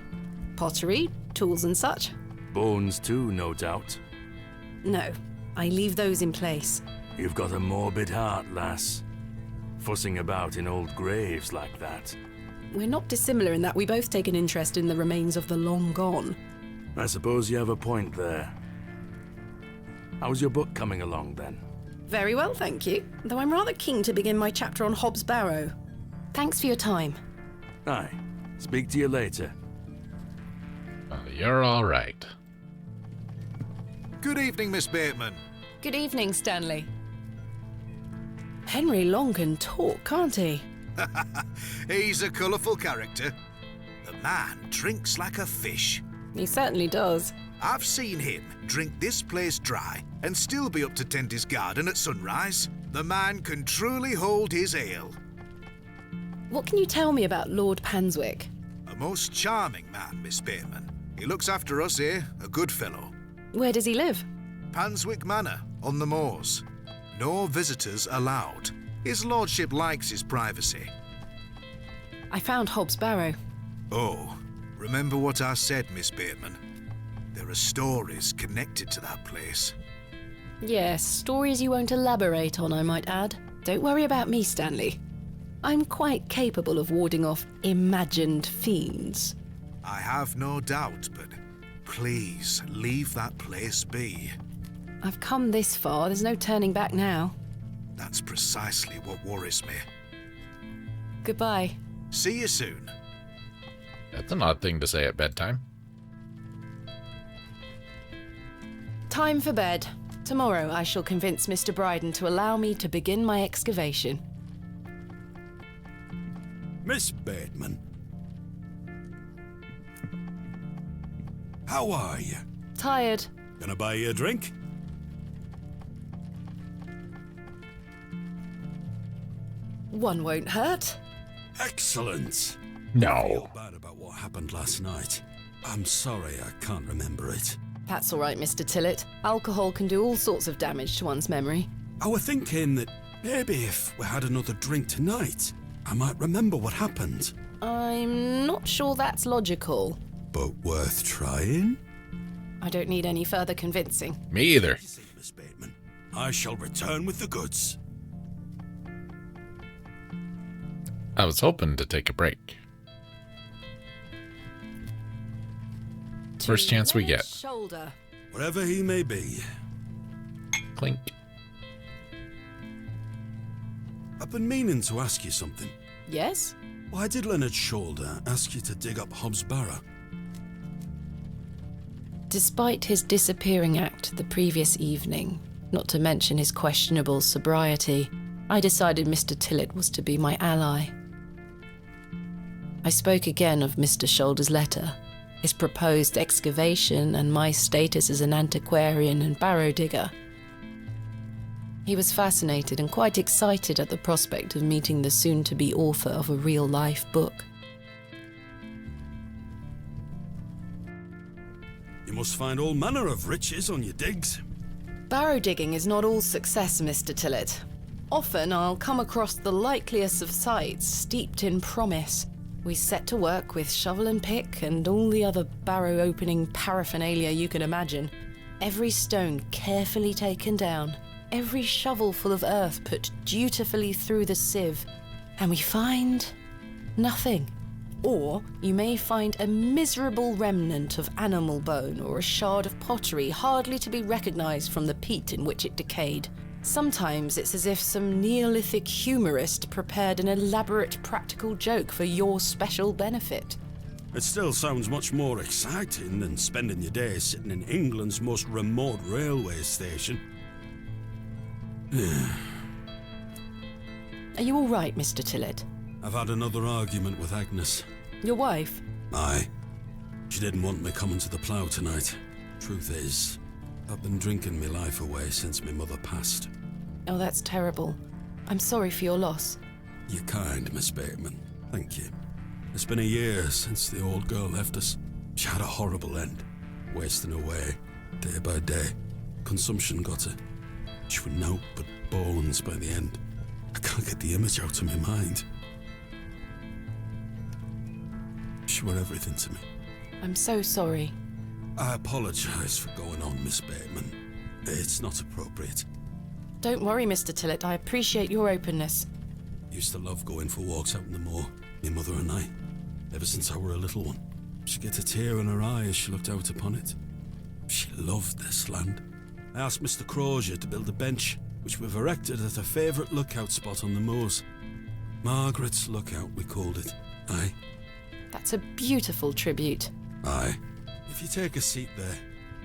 Pottery, tools and such. Bones too, no doubt. No, I leave those in place. You've got a morbid heart, lass. Fussing about in old graves like that. We're not dissimilar in that we both take an interest in the remains of the long gone. I suppose you have a point there. How's your book coming along, then? Very well, thank you. Though I'm rather keen to begin my chapter on Hobbs Barrow. Thanks for your time. Aye. Speak to you later. You're all right. Good evening, Miss Bateman. Good evening, Stanley. Henry Long can talk, can't he? He's a colourful character. The man drinks like a fish. He certainly does. I've seen him drink this place dry and still be up to tend his garden at sunrise. The man can truly hold his ale. What can you tell me about Lord Panswick? A most charming man, Miss Bateman. He looks after us here, a good fellow. Where does he live? Panswick Manor, on the moors. No visitors allowed. His lordship likes his privacy. I found Hobbs Barrow. Oh, remember what I said, Miss Bateman? There are stories connected to that place. Yes, stories you won't elaborate on, I might add. Don't worry about me, Stanley. I'm quite capable of warding off imagined fiends. I have no doubt, but please leave that place be. I've come this far, there's no turning back now. That's precisely what worries me. Goodbye. See you soon. That's an odd thing to say at bedtime. Time for bed. Tomorrow I shall convince Mr. Bryden to allow me to begin my excavation. Miss Bateman. How are you? Tired. Gonna buy you a drink? One won't hurt. Excellent. I feel No. bad about what happened last night. I'm sorry I can't remember it. That's all right, Mr. Tillett. Alcohol can do all sorts of damage to one's memory. I was thinking that maybe if we had another drink tonight, I might remember what happened. I'm not sure that's logical. But worth trying? I don't need any further convincing. Me either. Miss Bateman, I shall return with the goods. I was hoping to take a break. First chance we get. Shoulder. Wherever he may be. Clink. I've been meaning to ask you something. Yes? Why did Leonard Shoulder ask you to dig up Hobbs' Barrow? Despite his disappearing act the previous evening, not to mention his questionable sobriety, I decided Mr. Tillett was to be my ally. I spoke again of Mr. Shoulder's letter, his proposed excavation, and my status as an antiquarian and barrow digger. He was fascinated and quite excited at the prospect of meeting the soon-to-be author of a real-life book. You must find all manner of riches on your digs. Barrow digging is not all success, Mr. Tillett. Often I'll come across the likeliest of sites steeped in promise. We set to work with shovel and pick and all the other barrow opening paraphernalia you can imagine. Every stone carefully taken down, every shovel full of earth put dutifully through the sieve, and we find nothing. Or you may find a miserable remnant of animal bone or a shard of pottery hardly to be recognized from the peat in which it decayed. Sometimes it's as if some Neolithic humorist prepared an elaborate practical joke for your special benefit. It still sounds much more exciting than spending your days sitting in England's most remote railway station. Are you all right, Mr. Tillett? I've had another argument with Agnes. Your wife? Aye. She didn't want me coming to the plough tonight. Truth is, I've been drinking my life away since my mother passed. Oh, that's terrible. I'm sorry for your loss. You're kind, Miss Bateman. Thank you. It's been a year since the old girl left us. She had a horrible end, wasting away, day by day. Consumption got her. She was naught but bones by the end. I can't get the image out of my mind. She were everything to me. I'm so sorry. I apologise for going on, Miss Bateman. It's not appropriate. Don't worry, Mr. Tillett. I appreciate your openness. Used to love going for walks out in the moor, my mother and I, ever since I were a little one. She'd get a tear in her eye as she looked out upon it. She loved this land. I asked Mr. Crozier to build a bench, which we've erected at her favourite lookout spot on the moors. Margaret's Lookout, we called it. Aye. That's a beautiful tribute. Aye. If you take a seat there,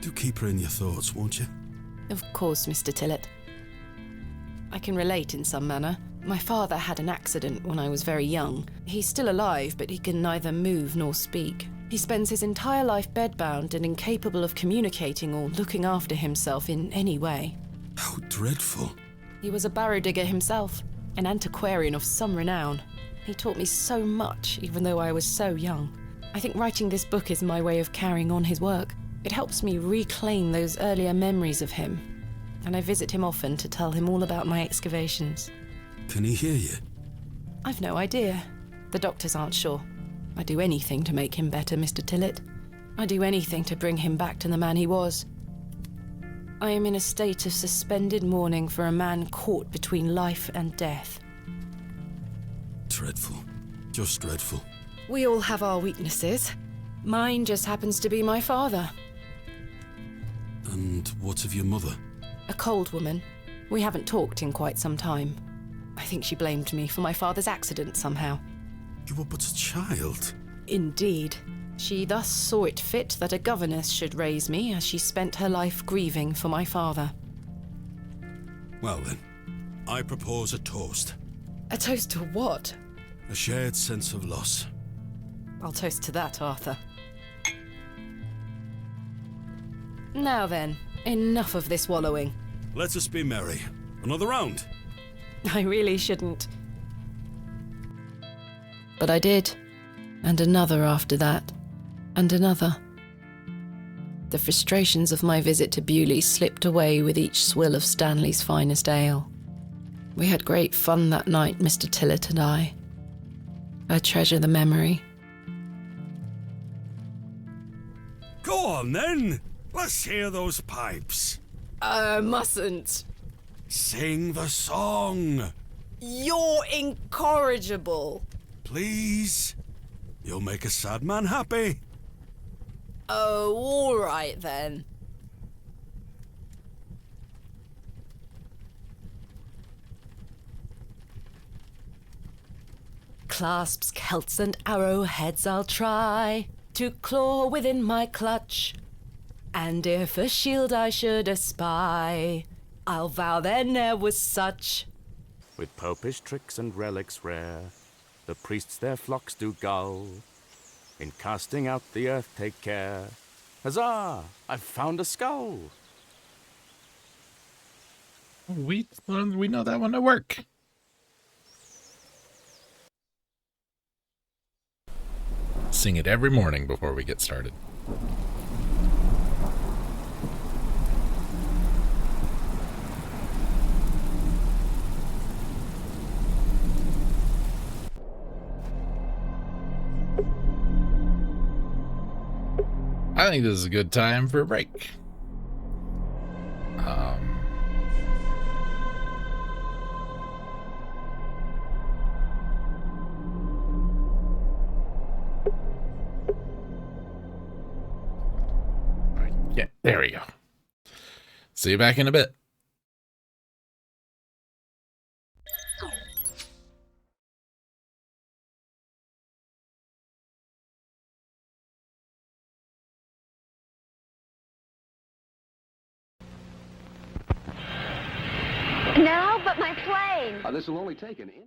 do keep her in your thoughts, won't you? Of course, Mr. Tillett. I can relate in some manner. My father had an accident when I was very young. He's still alive, but he can neither move nor speak. He spends his entire life bedbound and incapable of communicating or looking after himself in any way. How dreadful. He was a barrow digger himself, an antiquarian of some renown. He taught me so much, even though I was so young. I think writing this book is my way of carrying on his work. It helps me reclaim those earlier memories of him, and I visit him often to tell him all about my excavations. Can he hear you? I've no idea. The doctors aren't sure. I'd do anything to make him better, Mr. Tillett. I'd do anything to bring him back to the man he was. I am in a state of suspended mourning for a man caught between life and death. Dreadful. Just dreadful. We all have our weaknesses. Mine just happens to be my father. And what of your mother? A cold woman. We haven't talked in quite some time. I think she blamed me for my father's accident somehow. You were but a child. Indeed. She thus saw it fit that a governess should raise me as she spent her life grieving for my father. Well then, I propose a toast. A toast to what? A shared sense of loss. I'll toast to that, Arthur. Now then, enough of this wallowing. Let us be merry. Another round. I really shouldn't. But I did. And another after that, and another. The frustrations of my visit to Bewley slipped away with each swill of Stanley's finest ale. We had great fun that night, Mr. Tillett and I. I treasure the memory. Go on then. Let's hear those pipes. Mustn't. Sing the song. You're incorrigible. Please. You'll make a sad man happy. Oh, all right then. Clasps, celts, and arrowheads I'll try to claw within my clutch. And if a shield I should espy, I'll vow there ne'er was such. With popish tricks and relics rare, the priests their flocks do gull. In casting out the earth take care. Huzzah! I've found a skull! We know that one to work. Sing it every morning before we get started. I think this is a good time for a break. Yeah, there we go. See you back in a bit. Now, but my plane. This will only take an inch.